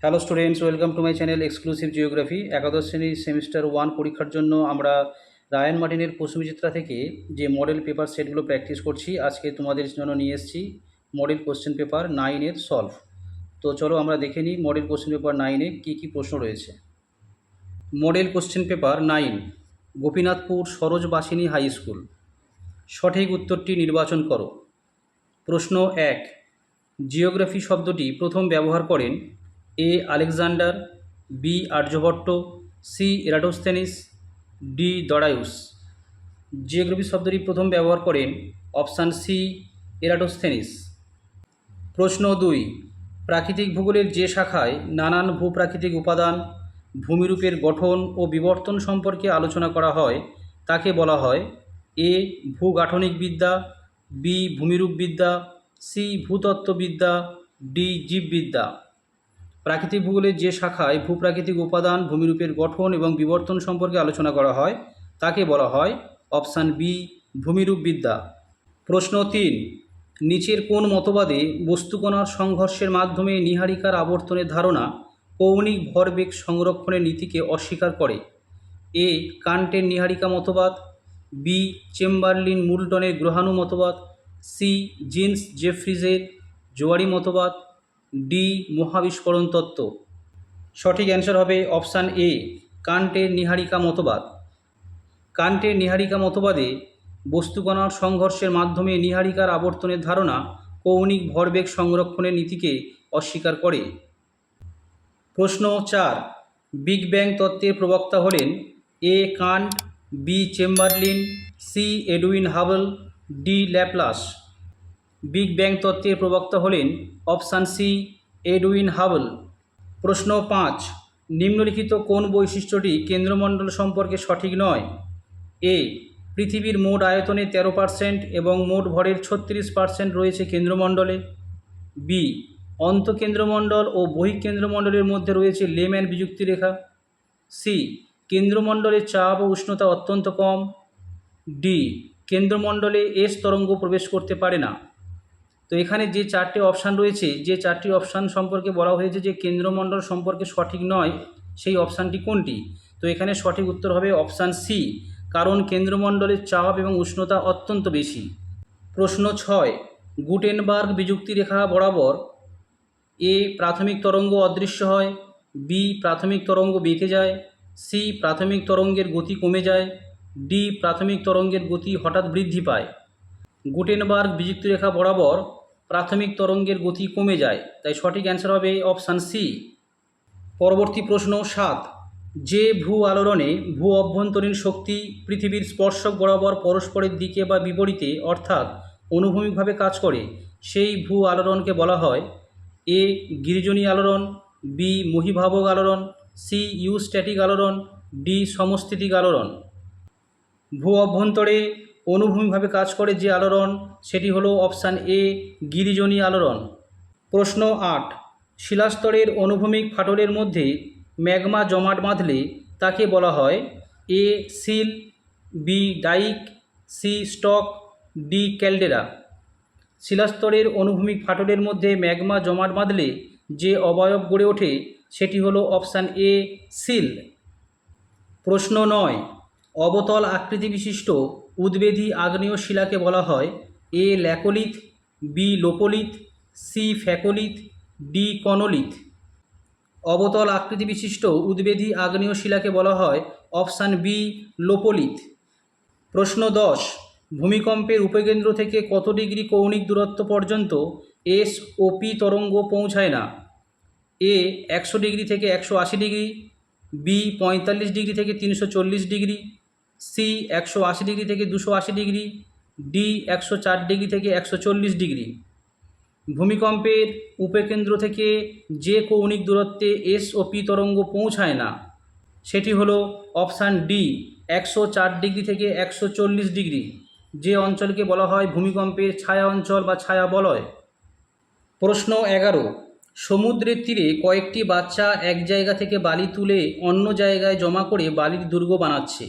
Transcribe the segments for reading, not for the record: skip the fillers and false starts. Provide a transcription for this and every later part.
Hello students, welcome to my channel exclusive geography. একাদশ শ্রেণীর semester 1 পরীক্ষার জন্য আমরা রায়ান মার্টিনের প্রশ্নবিচিত্রা থেকে যে মডেল পেপার সেটগুলো প্র্যাকটিস করছি, আজকে তোমাদের জন্য নিয়ে এসেছি মডেল কোশ্চেন পেপার 9-এর সলভ। তো চলো আমরা দেখে নিই মডেল কোশ্চেন পেপার 9-এ কী কী প্রশ্ন রয়েছে। Model question paper 9, Gopinathpur Sarojbasini high school. সঠিক উত্তরটি নির্বাচন করো। প্রশ্ন 1, জিওগ্রাফি শব্দটি প্রথম ব্যবহার করেন A Alexander, B Aryabhatta, C Eratosthenes, D Darius. Geography শব্দটি প্রথম ব্যবহার করেন অপশান সি এরাটোস্থেনিস। প্রশ্ন 2, প্রাকৃতিক ভূগোলের যে শাখায় নানান ভূপ্রাকৃতিক উপাদান, ভূমিরূপের গঠন ও বিবর্তন সম্পর্কে আলোচনা করা হয় তাকে বলা হয় এ ভূগাঠনিক বিদ্যা, বি ভূমিরূপবিদ্যা, সি ভূতত্ত্ববিদ্যা, ডি জীববিদ্যা। প্রাকৃতিক ভূগোলের যে শাখায় ভূপ্রাকৃতিক উপাদান, ভূমিরূপের গঠন এবং বিবর্তন সম্পর্কে আলোচনা করা হয় তাকে বলা হয় অপশান বি ভূমিরূপবিদ্যা। প্রশ্ন 3, নিচের কোন মতবাদে বস্তুকণার সংঘর্ষের মাধ্যমে নীহারিকার আবর্তনের ধারণা কৌণিক ভরবেগ সংরক্ষণের নীতিকে অস্বীকার করে? এ কান্টের নীহারিকা মতবাদ, বি চেম্বারলিন মুলটনের গ্রহাণু মতবাদ, সি জিন্স জেফ্রিজের জোয়ারি মতবাদ, ডি মহাবিস্ফোরণ তত্ত্ব। সঠিক অ্যান্সার হবে অপশান এ কান্টের নীহারিকা মতবাদ। কান্টের নীহারিকা মতবাদে বস্তুকণার সংঘর্ষের মাধ্যমে নীহারিকার আবর্তনের ধারণা কৌণিক ভরবেগ সংরক্ষণের নীতিকে অস্বীকার করে। প্রশ্ন 4, বিগ ব্যাং তত্ত্বের প্রবক্তা হলেন A Kant, B Chamberlin, C Edwin Hubble, D Laplace. Big bang তত্ত্বের প্রবক্তা হলেন অপশান সি এডুইন হাবল। প্রশ্ন 5, নিম্নলিখিত কোন বৈশিষ্ট্যটি কেন্দ্রমণ্ডল সম্পর্কে সঠিক নয়? এ পৃথিবীর মোট আয়তনে 13% এবং মোট ভরের 36% রয়েছে কেন্দ্রমণ্ডলে। বি অন্তঃকেন্দ্রমণ্ডল ও বহিঃকেন্দ্রমণ্ডলের মধ্যে রয়েছে লেম্যান বিযুক্তি রেখা। সি কেন্দ্রমণ্ডলে চাপ ও উষ্ণতা অত্যন্ত কম। ডি কেন্দ্রমণ্ডলে এস তরঙ্গ প্রবেশ করতে পারে না। তো এখানে যে চারটি অপশান রয়েছে, যে চারটি অপশান সম্পর্কে বলা হয়েছে যে কেন্দ্রমণ্ডল সম্পর্কে সঠিক নয়, সেই অপশানটি কোনটি? তো এখানে সঠিক উত্তর হবে অপশান সি, কারণ কেন্দ্রমণ্ডলের চাপ এবং উষ্ণতা অত্যন্ত বেশি। প্রশ্ন 6, গুটেনবার্গ বিযুক্তি রেখা বরাবর এ প্রাথমিক তরঙ্গ অদৃশ্য হয়, বি প্রাথমিক তরঙ্গ বেঁকে যায়, সি প্রাথমিক তরঙ্গের গতি কমে যায়, ডি প্রাথমিক তরঙ্গের গতি হঠাৎ বৃদ্ধি পায়। গুটেনবার্গ বিযুক্তি রেখা বরাবর প্রাথমিক তরঙ্গের গতি কমে যায়, তাই সঠিক অ্যান্সার হবে অপশান সি। পরবর্তী প্রশ্ন 7, যে ভূ আলোড়নে ভূ অভ্যন্তরীণ শক্তি পৃথিবীর স্পর্শক বরাবর পরস্পরের দিকে বা বিপরীতে অর্থাৎ অনুভূমিকভাবে কাজ করে সেই ভূ আলোড়নকে বলা হয় এ গিরিজনী আলোড়ন, বি মহীভাবক আলোড়ন, সি ইউস্ট্যাটিক আলোড়ন, ডি সমস্থিতিক আলোড়ন। ভূ অভ্যন্তরে অনুভূমিকভাবে কাজ করে যে আলোড়ন সেটি হলো অপশান এ গিরিজনী আলোড়ন। প্রশ্ন 8, শিলাস্তরের অনুভূমিক ফাটলের মধ্যে ম্যাগমা জমাট বাঁধলে তাকে বলা হয় A sill, B dike, C stock, D caldera. শিলাস্তরের অনুভূমিক ফাটলের মধ্যে ম্যাগমা জমাট বাঁধলে যে অবয়ব গড়ে ওঠে সেটি হলো অপশান এ সিল। প্রশ্ন 9, অবতল আকৃতি বিশিষ্ট উদ্বেধী আগ্নেয় শিলাকে বলা হয় এ ল্যাকোলিথ, বি লোপোলিথ, সি ফ্যাকোলিথ, ডি কনোলিথ। অবতল আকৃতি বিশিষ্ট উদ্বেধী আগ্নেয় শিলাকে বলা হয় অপশান বি লোপোলিথ। প্রশ্ন 10, ভূমিকম্পের উপকেন্দ্র থেকে কত ডিগ্রি কৌণিক দূরত্ব পর্যন্ত এস ও পি তরঙ্গ পৌঁছায় না? এ 100 ডিগ্রি থেকে 180 ডিগ্রি, বি 45 ডিগ্রি থেকে 340 ডিগ্রি, সি 180 ডিগ্রি থেকে 280 ডিগ্রি, ডি 104 ডিগ্রি থেকে 140 ডিগ্রি। ভূমিকম্পের উপকেন্দ্র থেকে যে কৌণিক দূরত্বে এস ও পি তরঙ্গ পৌঁছায় না সেটি হলো অপশান ডি 104 ডিগ্রি থেকে 140 ডিগ্রি, যে অঞ্চলকে বলা হয় ভূমিকম্পের ছায়া অঞ্চল বা ছায়া বলয়। প্রশ্ন 11, সমুদ্রের তীরে কয়েকটি বাচ্চা এক জায়গা থেকে বালি তুলে অন্য জায়গায় জমা করে বালির দুর্গ বানাচ্ছে,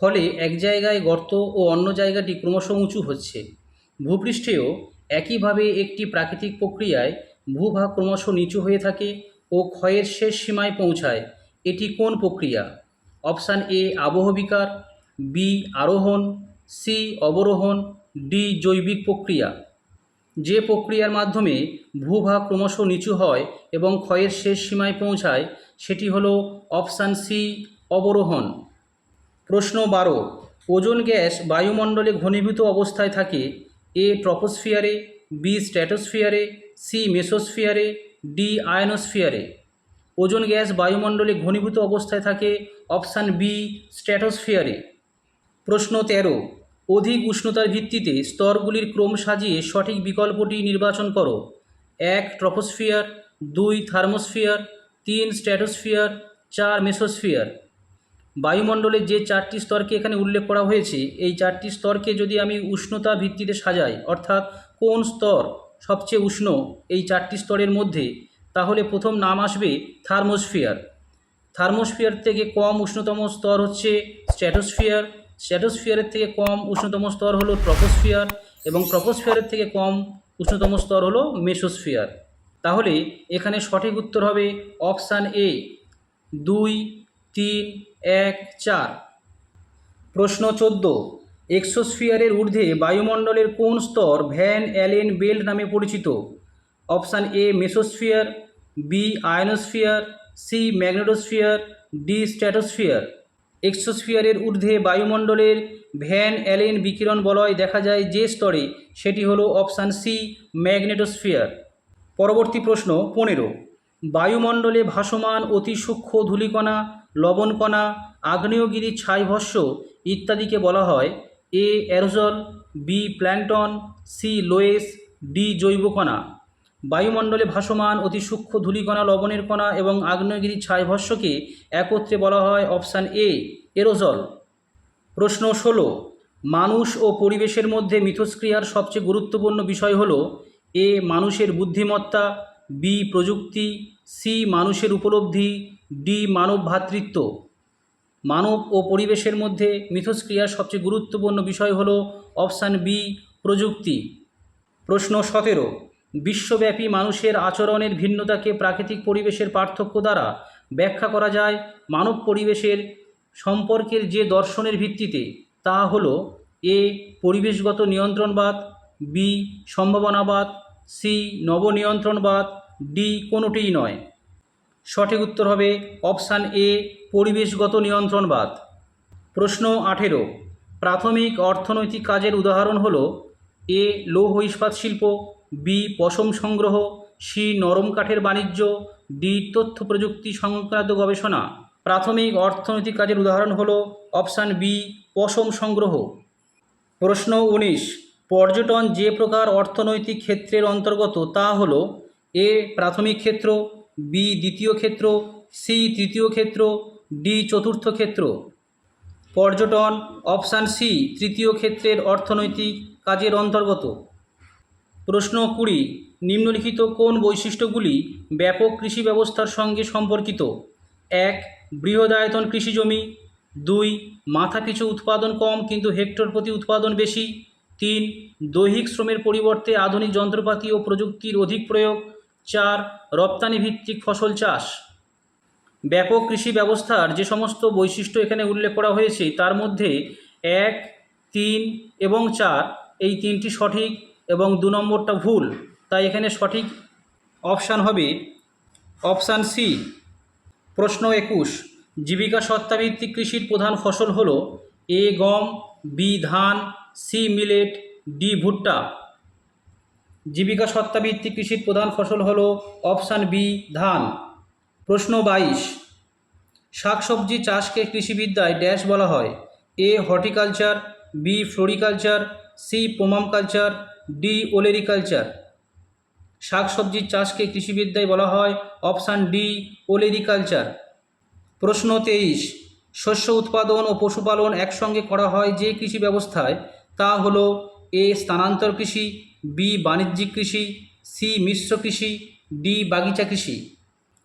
ফলে এক জায়গায় গর্ত ও অন্য জায়গাটি ক্রমশ উঁচু হচ্ছে। ভূপৃষ্ঠেও একইভাবে একটি প্রাকৃতিক প্রক্রিয়ায় ভূভাগ ক্রমশ নিচু হয়ে থাকে ও ক্ষয়ের শেষ সীমায় পৌঁছায়, এটি কোন প্রক্রিয়া? অপশান এ আবহবিকার, বি আরোহণ, সি অবরোহণ, ডি জৈবিক প্রক্রিয়া। যে প্রক্রিয়ার মাধ্যমে ভূভাগ ক্রমশ নিচু হয় এবং ক্ষয়ের শেষ সীমায় পৌঁছায় সেটি হলো অপশান সি অবরোহণ। প্রশ্ন 12, ওজোন গ্যাস বায়ুমণ্ডলে ঘনীভূত অবস্থায় থাকে, এ ট্রপোস্ফিয়ারে, বি স্ট্র্যাটোস্ফিয়ারে, সি মেসোস্ফিয়ারে, ডি আয়নোস্ফিয়ারে। ওজোন গ্যাস বায়ুমণ্ডলে ঘনীভূত অবস্থায় থাকে অপশান বি স্ট্র্যাটোস্ফিয়ারে। প্রশ্ন 13, অধিক উষ্ণতার ভিত্তিতে স্তরগুলির ক্রম সাজিয়ে সঠিক বিকল্পটি নির্বাচন করো। 1 ট্রপোস্ফিয়ার, 2 থার্মোস্ফিয়ার, 3 স্ট্র্যাটোস্ফিয়ার, 4 মেসোস্ফিয়ার। বায়ুমণ্ডলের যে 4টি স্তরকে এখানে উল্লেখ করা হয়েছে, এই 4টি স্তরকে যদি আমি উষ্ণতা ভিত্তিতে সাজাই, অর্থাৎ কোন স্তর সবচেয়ে উষ্ণ এই 4টি স্তরের মধ্যে, তাহলে প্রথম নাম আসবে থার্মোস্ফিয়ার। থার্মোস্ফিয়ার থেকে কম উষ্ণতম স্তর হচ্ছে স্ট্র্যাটোস্ফিয়ার, স্ট্র্যাটোস্ফিয়ারের থেকে কম উষ্ণতম স্তর হলো ট্রপোস্ফিয়ার এবং ট্রপোস্ফিয়ারের থেকে কম উষ্ণতম স্তর হলো মেসোস্ফিয়ার। তাহলে এখানে সঠিক উত্তর হবে অপশান এ 2, 3, 1, 4। প্রশ্ন 14, এক্সোস্ফিয়ারের ঊর্ধ্বে বায়ুমণ্ডলের কোন স্তর ভ্যান অ্যালেন বেল্ট নামে পরিচিত? Option A mesosphere, B ionosphere, C magnetosphere, D stratosphere. এক্সোস্ফিয়ারের ঊর্ধ্বে বায়ুমণ্ডলের ভ্যান অ্যালেন বিকিরণ বলয় দেখা যায় যে স্তরে, সেটি হলো অপশান সি ম্যাগনেটোস্ফিয়ার। পরবর্তী প্রশ্ন 15, বায়ুমণ্ডলে ভাসমান অতি সূক্ষ্ম ধূলিকণা, লবণকণা, আগ্নেয়গিরির ছাইভস্ম ইত্যাদিকে বলা হয় এ অ্যারোজল, বি প্ল্যাঙ্কটন, সি লোয়েস, ডি জৈবকণা। বায়ুমণ্ডলে ভাসমান অতি সূক্ষ্ম ধূলিকণা, লবণের কণা এবং আগ্নেয়গিরির ছাইভস্মকে একত্রে বলা হয় অপশান এ এরোজল। প্রশ্ন 16, মানুষ ও পরিবেশের মধ্যে মিথস্ক্রিয়ার সবচেয়ে গুরুত্বপূর্ণ বিষয় হলো এ মানুষের বুদ্ধিমত্তা, বি প্রযুক্তি, সি মানুষের উপলব্ধি, ডি মানব ভ্রাতৃত্ব। মানব ও পরিবেশের মধ্যে মিথস্ক্রিয়ার সবচেয়ে গুরুত্বপূর্ণ বিষয় হলো অপশান বি প্রযুক্তি। প্রশ্ন 17, বিশ্বব্যাপী মানুষের আচরণের ভিন্নতাকে প্রাকৃতিক পরিবেশের পার্থক্য দ্বারা ব্যাখ্যা করা যায় মানব পরিবেশের সম্পর্কের যে দর্শনের ভিত্তিতে, তা হলো এ পরিবেশগত নিয়ন্ত্রণবাদ, বি সম্ভাবনাবাদ, সি নবনিয়ন্ত্রণবাদ, ডি কোনোটিই নয়। সঠিক উত্তর হবে অপশান এ পরিবেশগত নিয়ন্ত্রণবাদ। প্রশ্ন 18, প্রাথমিক অর্থনৈতিক কাজের উদাহরণ হলো এ লৌহ ইস্পাত শিল্প, বি পশম সংগ্রহ, সি নরম কাঠের বাণিজ্য, ডি তথ্য প্রযুক্তি সংক্রান্ত গবেষণা। প্রাথমিক অর্থনৈতিক কাজের উদাহরণ হলো অপশান বি পশম সংগ্রহ। প্রশ্ন 19, পর্যটন যে প্রকার অর্থনৈতিক ক্ষেত্রের অন্তর্গত তা হলো এ প্রাথমিক ক্ষেত্র, বি দ্বিতীয় ক্ষেত্র, সি তৃতীয় ক্ষেত্র, ডি চতুর্থ ক্ষেত্র। পর্যটন অপশান সি তৃতীয় ক্ষেত্রের অর্থনৈতিক কাজের অন্তর্গত। প্রশ্ন 20, নিম্নলিখিত কোন বৈশিষ্ট্যগুলি ব্যাপক কৃষি ব্যবস্থার সঙ্গে সম্পর্কিত? 1 বৃহদায়তন কৃষিজমি, 2 মাথাপিছু উৎপাদন কম কিন্তু হেক্টর প্রতি উৎপাদন বেশি, 3 দৈহিক শ্রমের পরিবর্তে আধুনিক যন্ত্রপাতি ও প্রযুক্তির অধিক প্রয়োগ, 4 রপ্তানি ভিত্তিক ফসল চাষ। ব্যাপক কৃষি ব্যবস্থার যে সমস্ত বৈশিষ্ট্য এখানে উল্লেখ করা হয়েছে তার মধ্যে 1, 3 এবং 4 এই 3টি সঠিক এবং 2 নম্বরটা ভুল, তাই এখানে সঠিক অপশান হবে অপশান সি। প্রশ্ন 21, জীবিকা সত্তাভিত্তিক কৃষির প্রধান ফসল হলো এ গম, বি ধান, সি মিলেট, ডি ভুট্টা। জীবিকা সত্তাভিত্তিক কৃষির প্রধান ফসল হলো অপশান বি ধান। প্রশ্ন 22, শাকসবজি চাষকে কৃষিবিদ্যায় ড্যাশ বলা হয়? A horticulture, B floriculture, C pomum culture, D olericulture. শাকসবজির চাষকে কৃষিবিদ্যায় বলা হয় অপশান ডি ওলেরিকালচার। প্রশ্ন 23, শস্য উৎপাদন ও পশুপালন একসঙ্গে করা হয় যে কৃষি ব্যবস্থায় তা হলো এ স্থানান্তর কৃষি, বি বাণিজ্যিক কৃষি, সি মিশ্র কৃষি, ডি বাগিচা কৃষি।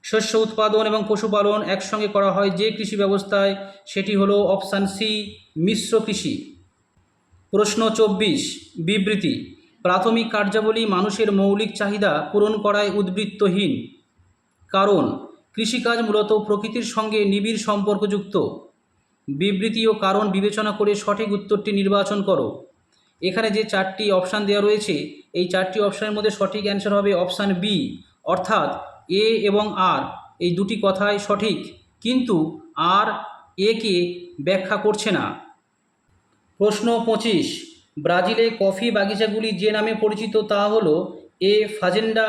শস্য উৎপাদন এবং পশুপালন একসঙ্গে করা হয় যে কৃষি ব্যবস্থায় সেটি হলো অপশান সি মিশ্র কৃষি। প্রশ্ন 24, বিবৃতি, প্রাথমিক কার্যাবলী মানুষের মৌলিক চাহিদা পূরণ করায় উদ্বৃত্তহীন। কারণ কৃষিকাজ মূলত প্রকৃতির সঙ্গে নিবিড় সম্পর্কযুক্ত। বিবৃতি ও কারণ বিবেচনা করে সঠিক উত্তরটি নির্বাচন করো। এখানে যে চারটি অপশান দেওয়া রয়েছে এই চারটি অপশানের মধ্যে সঠিক অ্যান্সার হবে অপশান বি, অর্থাৎ এ এবং আর এই দুটি কথাই সঠিক, কিন্তু আর এ কে ব্যাখ্যা করছে না। প্রশ্ন 25, ব্রাজিলে কফি বাগিচাগুলি যে নামে পরিচিত তা হল এ ফাজেন্ডা,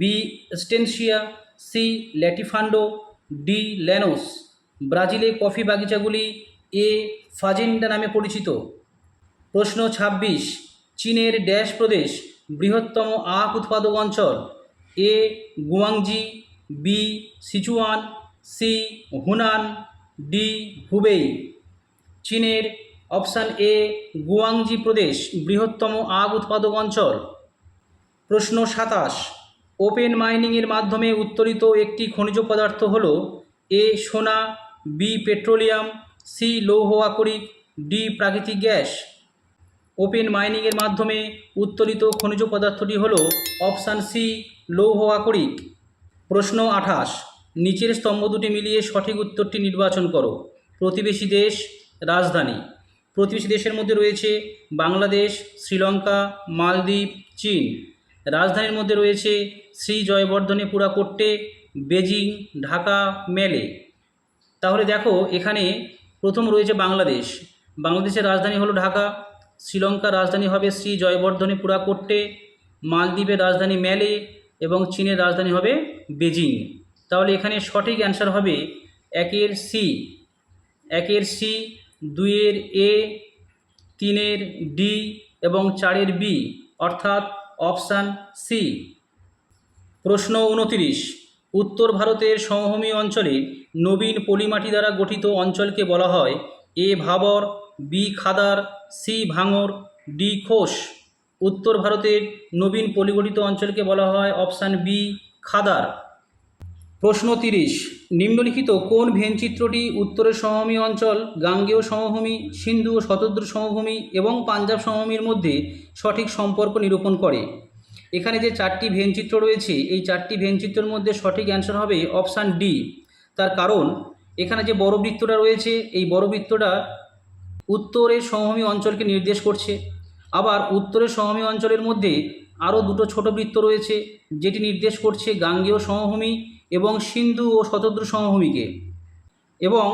বি স্টেনসিয়া, সি ল্যাটিফান্ডো, ডি ল্যানোস। ব্রাজিলে কফি বাগিচাগুলি এ ফাজেন্ডা নামে পরিচিত। প্রশ্ন 26, চীনের ড্যাশ প্রদেশ বৃহত্তম আখ উৎপাদক অঞ্চল? A Guangxi, B Sichuan, C Hunan, D Hubei. চীনের অপশান এ গুয়াংজি প্রদেশ বৃহত্তম আখ উৎপাদক অঞ্চল। প্রশ্ন 27, ওপেন মাইনিংয়ের মাধ্যমে উত্তোলিত একটি খনিজ পদার্থ হল এ সোনা, বি পেট্রোলিয়াম, সি লৌহ আকরিক, ডি প্রাকৃতিক গ্যাস। ওপেন মাইনিংয়ের মাধ্যমে উত্তোলিত খনিজ পদার্থটি হল অপশান সি লৌহ আকরিক। প্রশ্ন 28, নিচের স্তম্ভ দুটি মিলিয়ে সঠিক উত্তরটি নির্বাচন করো। প্রতিবেশী দেশ, রাজধানী। প্রতিবেশী দেশের মধ্যে রয়েছে বাংলাদেশ, শ্রীলঙ্কা, মালদ্বীপ, চীন। রাজধানীর মধ্যে রয়েছে শ্রী জয়বর্ধনে পুরাকোট্টে, বেজিং, ঢাকা, মেলে। তাহলে দেখো এখানে প্রথম রয়েছে বাংলাদেশ। বাংলাদেশের রাজধানী হলো ঢাকা, শ্রীলঙ্কার রাজধানী হবে শ্রী জয়বর্ধনে পুরাকোট্টে, মালদ্বীপের রাজধানী মেলে এবং চীনের রাজধানী হবে বেজিং। তাহলে এখানে সঠিক অ্যান্সার হবে একের সি, 2-এর এ, 3-এর ডি এবং 4-এর বি, অর্থাৎ অপশান সি। প্রশ্ন 29, উত্তর ভারতের সমভূমি অঞ্চলে নবীন পলিমাটি দ্বারা গঠিত অঞ্চলকে বলা হয় এ ভাবর, বি খাদার, সি ভাঙর, ডি খোস। উত্তর ভারতের নবীন পলিগঠিত অঞ্চলকে বলা হয় অপশান বি খাদার। প্রশ্ন 30, নিম্নলিখিত কোন ভেনচিত্রটি উত্তরের সমভূমি অঞ্চল, গাঙ্গেয় সমভূমি, সিন্ধু ও শতদ্রু সমভূমি এবং পাঞ্জাব সমভূমির মধ্যে সঠিক সম্পর্ক নিরূপণ করে? এখানে যে চারটি ভেনচিত্র রয়েছে এই চারটি ভেনচিত্রের মধ্যে সঠিক অ্যান্সার হবে অপশান ডি। তার কারণ এখানে যে বড় বৃত্তটা রয়েছে এই বড় বৃত্তটা উত্তরের সমভূমি অঞ্চলকে নির্দেশ করছে। আবার উত্তরের সমভূমি অঞ্চলের মধ্যে আরও দুটো ছোট বৃত্ত রয়েছে যেটি নির্দেশ করছে গাঙ্গেয় সমভূমি এবং সিন্ধু ও শতদ্রু সমভূমিকে। এবং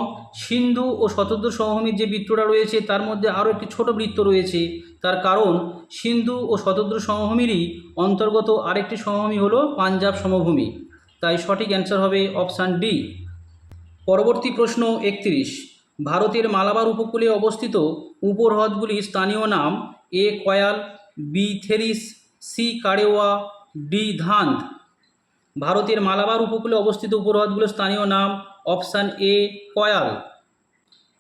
সিন্ধু ও শতদ্রু সমভূমির যে বৃত্তটা রয়েছে তার মধ্যে আরও একটি ছোট বৃত্ত রয়েছে। তার কারণ সিন্ধু ও শতদ্রু সমভূমিরই অন্তর্গত আরেকটি সমভূমি হলো পাঞ্জাব সমভূমি। তাই সঠিক অ্যান্সার হবে অপশান ডি। পরবর্তী প্রশ্ন 31, ভারতের মালাবার উপকূলে অবস্থিত উপহ্রদগুলির স্থানীয় নাম এ কয়াল, বি থেরিস, সি কারেওয়া, ডি ধান্দ। ভারতের মালাবার উপকূলে অবস্থিত উপহ্রদগুলোর স্থানীয় নাম অপশান এ কয়াল।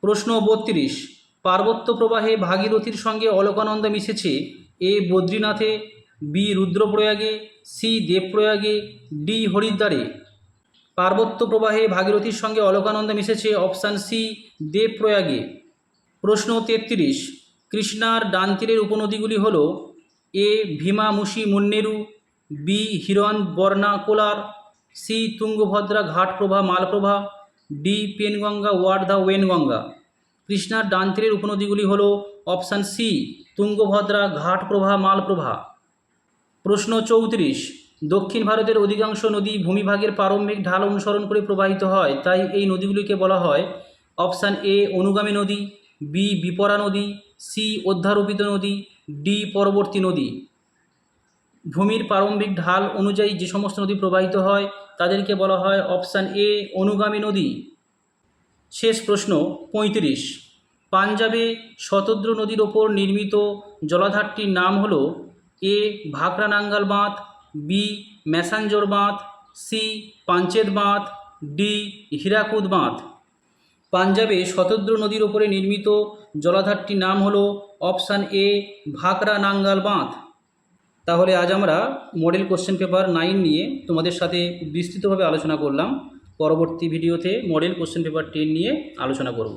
প্রশ্ন 32, পার্বত্য প্রবাহে ভাগীরথীর সঙ্গে অলকানন্দা মিশেছে এ বদ্রীনাথে, বি রুদ্রপ্রয়াগে, সি দেবপ্রয়াগে, ডি হরিদ্বারে। পার্বত্য প্রবাহে ভাগীরথীর সঙ্গে অলকানন্দা মিশেছে অপশান সি দেবপ্রয়াগে। প্রশ্ন 33, কৃষ্ণার ডান তীরের উপনদীগুলি হল এ ভীমা মুসি মুন্নেরু, বি হিরণ বর্ণা কোলার, সি তুঙ্গভদ্রা ঘাটপ্রভা মালপ্রভা, ডি পেনগঙ্গা ওয়ার্ধা ওয়েনগঙ্গা। কৃষ্ণার ডান তীরের উপনদীগুলি হল অপশান সি তুঙ্গভদ্রা ঘাটপ্রভা মালপ্রভা। প্রশ্ন 34, দক্ষিণ ভারতের অধিকাংশ নদী ভূমিভাগের প্রারম্ভিক ঢাল অনুসরণ করে প্রবাহিত হয়, তাই এই নদীগুলিকে বলা হয় অপশান এ অনুগামী নদী, বি বিপরা নদী, সি অধ্যারোপিত নদী, ডি পরবর্তী নদী। ভূমির প্রারম্ভিক ঢাল অনুযায়ী যে সমস্ত নদী প্রবাহিত হয় তাদেরকে বলা হয় অপশান এ অনুগামী নদী। শেষ প্রশ্ন 35, পাঞ্জাবে শতদ্রু নদীর ওপর নির্মিত জলাধারটির নাম হল এ ভাকরা নাঙ্গাল বাঁধ, বি ম্যাসাঞ্জোর বাঁধ, সি পাঞ্চেত বাঁধ, ডি হীরাকুদ বাঁধ। পাঞ্জাবে শতদ্রু নদীর ওপরে নির্মিত জলাধারটির নাম হল অপশান এ ভাকরা নাঙ্গাল বাঁধ। তাহলে আজ আমরা মডেল কোশ্চেন পেপার 9 নিয়ে তোমাদের সাথে বিস্তৃতভাবে আলোচনা করলাম। পরবর্তী ভিডিওতে মডেল কোশ্চেন পেপার 10 নিয়ে আলোচনা করব।